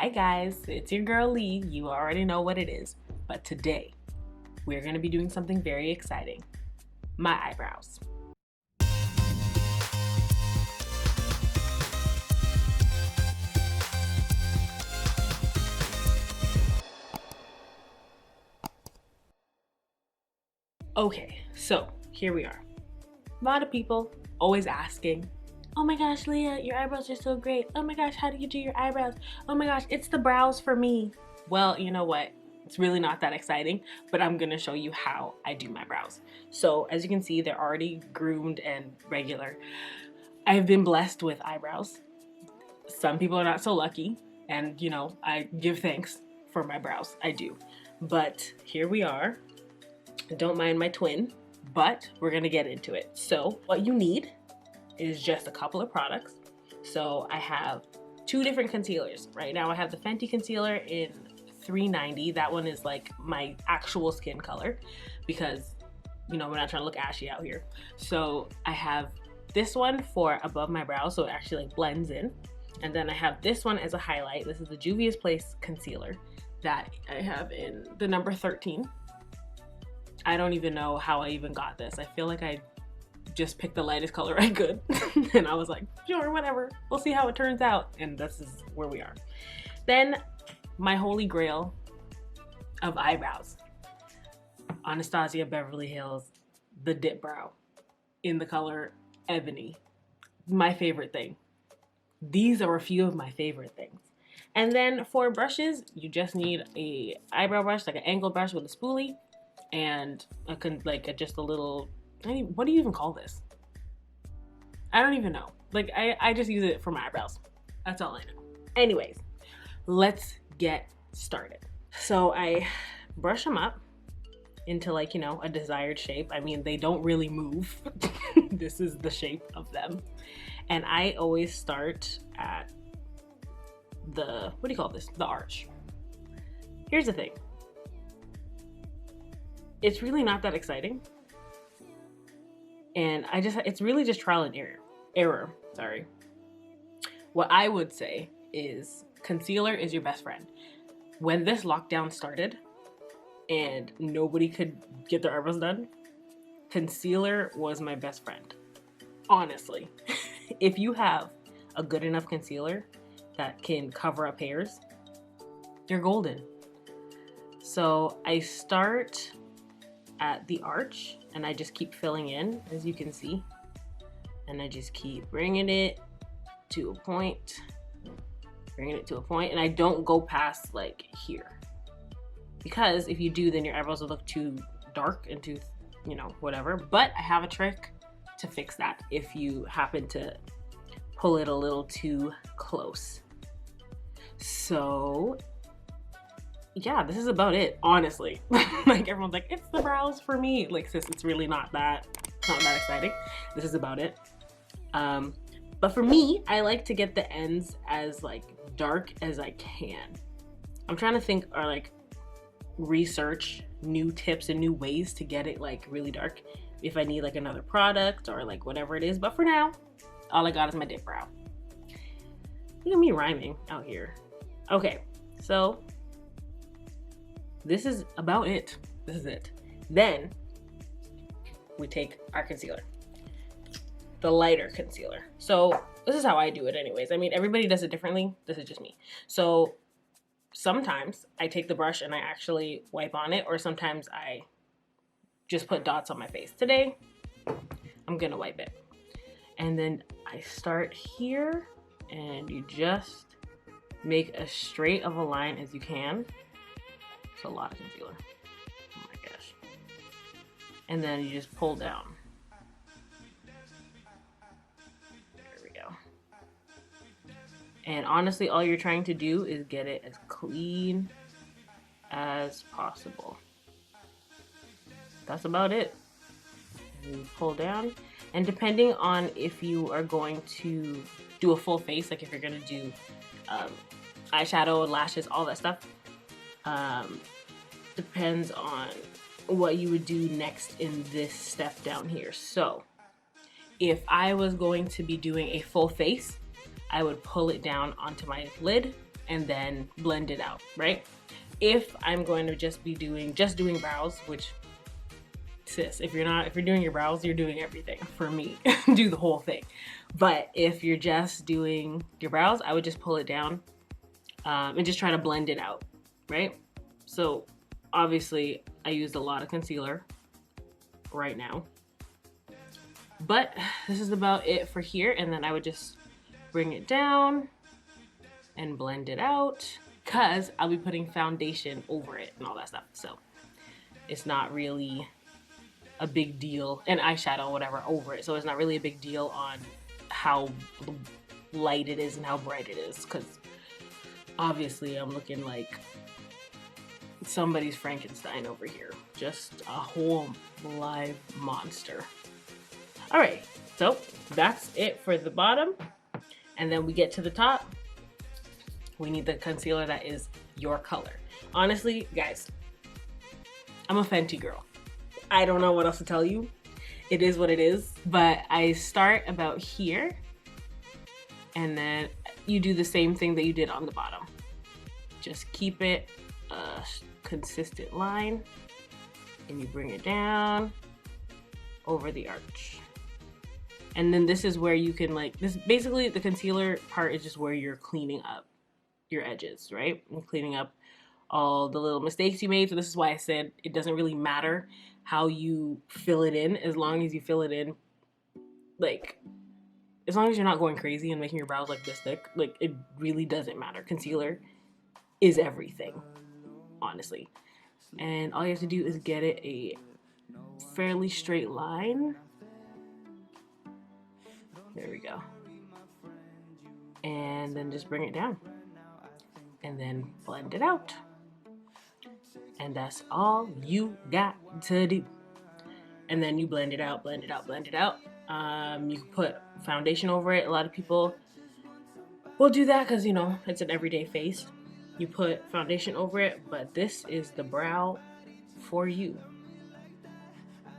Hi guys, it's your girl Lee. You already know what it is. But today, we're going to be doing something very exciting. My eyebrows. Okay, so here we are. A lot of people always asking, oh my gosh, Leah, your eyebrows are so great. Oh my gosh, how do you do your eyebrows? Oh my gosh, it's the brows for me. Well, you know what? It's really not that exciting, but I'm gonna show you how I do my brows. So as you can see, they're already groomed and regular. I've been blessed with eyebrows. Some people are not so lucky, and you know, I give thanks for my brows, I do. But here we are. Don't mind my twin, but we're gonna get into it. So what you need is just a couple of products. So I have two different concealers. Right now I have the Fenty concealer in 390. That one is like my actual skin color because, you know, we're not trying to look ashy out here. So I have this one for above my brow, so it actually like blends in. And then I have this one as a highlight. This is the Juvia's Place concealer that I have in the number 13. I don't even know how I even got this. I feel like I just picked the lightest color I could and I was like, sure, whatever, we'll see how it turns out, and this is where we are. Then my holy grail of eyebrows, Anastasia Beverly Hills, the dip brow in the color Ebony. My favorite thing. These are a few of my favorite things. And then for brushes, you just need a eyebrow brush, like an angled brush with a spoolie, and just a little, what do you even call this? I don't even know. Like, I just use it for my eyebrows. That's all I know. Anyways, let's get started. So I brush them up into, like, you know, a desired shape. I mean, they don't really move. This is the shape of them. And I always start at the, what do you call this? The arch. Here's the thing. It's really not that exciting. And it's really just trial and error. Sorry. What I would say is concealer is your best friend. When this lockdown started and nobody could get their eyebrows done, concealer was my best friend. Honestly. If you have a good enough concealer that can cover up hairs, you're golden. So I start at the arch and I just keep filling in, as you can see, and I just keep bringing it to a point, and I don't go past like here, because if you do, then your eyebrows will look too dark and too, you know, whatever. But I have a trick to fix that if you happen to pull it a little too close. So yeah, this is about it, honestly. Like, everyone's like, it's the brows for me. Like, sis, it's really not that exciting. This is about it. But for me, I like to get the ends as like dark as I can. I'm trying to think or like research new tips and new ways to get it like really dark if I need like another product or like whatever it is. But for now, all I got is my dip brow. Look at me rhyming out here. Okay, so this is about it. This is it. Then we take our concealer, the lighter concealer. So this is how I do it anyways. I mean, everybody does it differently. This is just me. So sometimes I take the brush and I actually wipe on it, or sometimes I just put dots on my face. Today, I'm gonna wipe it. And then I start here and you just make as straight of a line as you can. It's a lot of concealer. Oh my gosh. And then you just pull down. There we go. And honestly, all you're trying to do is get it as clean as possible. That's about it. You pull down. And depending on if you are going to do a full face, like if you're going to do eyeshadow, lashes, all that stuff, depends on what you would do next in this step down here. So if I was going to be doing a full face, I would pull it down onto my lid and then blend it out, right? If I'm going to just be doing brows, which, sis, if you're doing your brows, you're doing everything. For me, do the whole thing. But if you're just doing your brows, I would just pull it down and just try to blend it out, right? So obviously I used a lot of concealer right now, but this is about it for here. And then I would just bring it down and blend it out, because I'll be putting foundation over it and all that stuff. So it's not really a big deal, and eyeshadow, whatever, over it. So it's not really a big deal on how light it is and how bright it is, because obviously I'm looking like somebody's Frankenstein over here. Just a whole live monster. All right, so that's it for the bottom. And then we get to the top. We need the concealer that is your color. Honestly, guys, I'm a Fenty girl. I don't know what else to tell you. It is what it is. But I start about here, and then you do the same thing that you did on the bottom. Just keep it a consistent line, and you bring it down over the arch. And then this is where you can, like, this basically, the concealer part is just where you're cleaning up your edges, right? And cleaning up all the little mistakes you made. So this is why I said it doesn't really matter how you fill it in, as long as you fill it in, like, as long as you're not going crazy and making your brows like this thick, like, it really doesn't matter. Concealer is everything, honestly. And all you have to do is get it a fairly straight line. There we go. And then just bring it down. And then blend it out. And that's all you got to do. And then you blend it out, blend it out, blend it out. You can put foundation over it. A lot of people will do that because, you know, it's an everyday face. You put foundation over it, but this is the brow for you.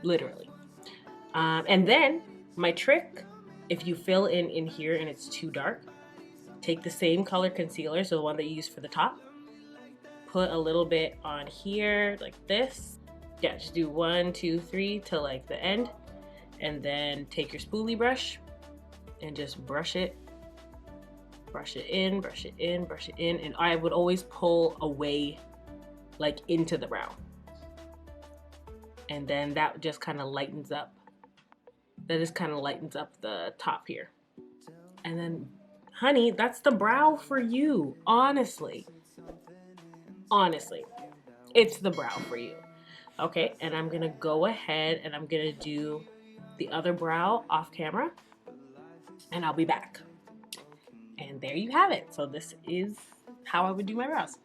Literally. And then my trick, if you fill in here and it's too dark, take the same color concealer, so the one that you use for the top, put a little bit on here like this. Yeah, just do 1, 2, 3 to like the end, and then take your spoolie brush and just brush it in, brush it in, brush it in. And I would always pull away, like, into the brow, and then that just kind of lightens up. That just kind of lightens up the top here. And then, honey, that's the brow for you. Honestly, it's the brow for you. Okay, and I'm gonna go ahead and I'm gonna do the other brow off camera, and I'll be back. And there you have it. So this is how I would do my brows.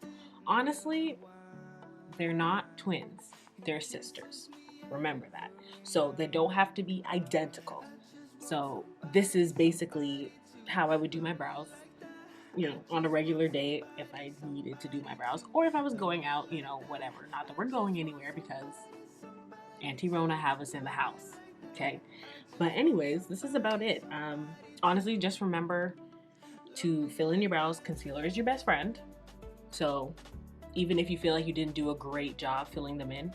Honestly, they're not twins, they're sisters. Remember that. So they don't have to be identical. So this is basically how I would do my brows, you know, on a regular day if I needed to do my brows, or if I was going out, you know, whatever. Not that we're going anywhere because Auntie Rona have us in the house, okay? But anyways, this is about it. Honestly, just remember to fill in your brows. Concealer is your best friend. So even if you feel like you didn't do a great job filling them in,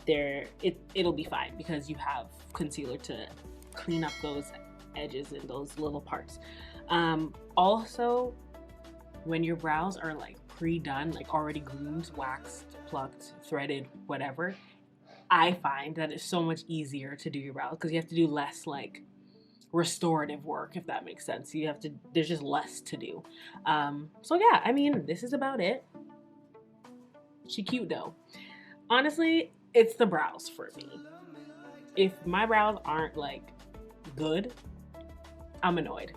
it'll be fine because you have concealer to clean up those edges and those little parts. Also, when your brows are like pre-done, like already glued, waxed, plucked, threaded, whatever, I find that it's so much easier to do your brows because you have to do less like restorative work, if that makes sense. There's just less to do. So yeah, I mean, this is about it. She cute though. Honestly, it's the brows for me. If my brows aren't like good, I'm annoyed.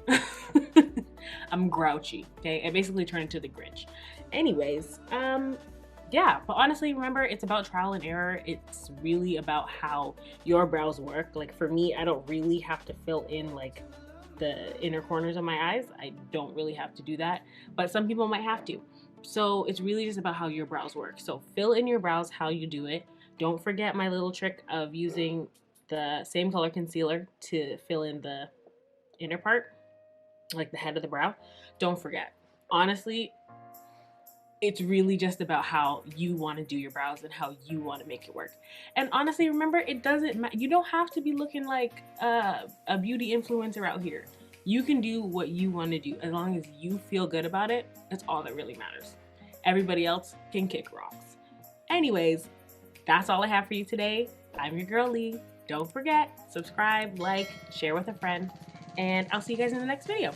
I'm grouchy, okay? I basically turn into the Grinch. Anyways, yeah, but honestly, remember, it's about trial and error. It's really about how your brows work. Like for me, I don't really have to fill in like the inner corners of my eyes. I don't really have to do that, but some people might have to. So it's really just about how your brows work. So fill in your brows how you do it. Don't forget my little trick of using the same color concealer to fill in the inner part, like the head of the brow. Don't forget. Honestly, It's really just about how you want to do your brows and how you want to make it work. And honestly, remember, it doesn't matter. You don't have to be looking like a beauty influencer out here. You can do what you want to do as long as you feel good about it. That's all that really matters. Everybody else can kick rocks. Anyways, that's all I have for you today. I'm your girl Lee. Don't forget, subscribe, like, share with a friend, and I'll see you guys in the next video.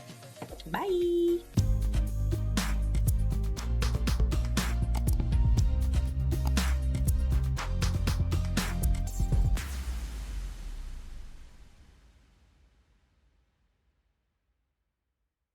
Bye!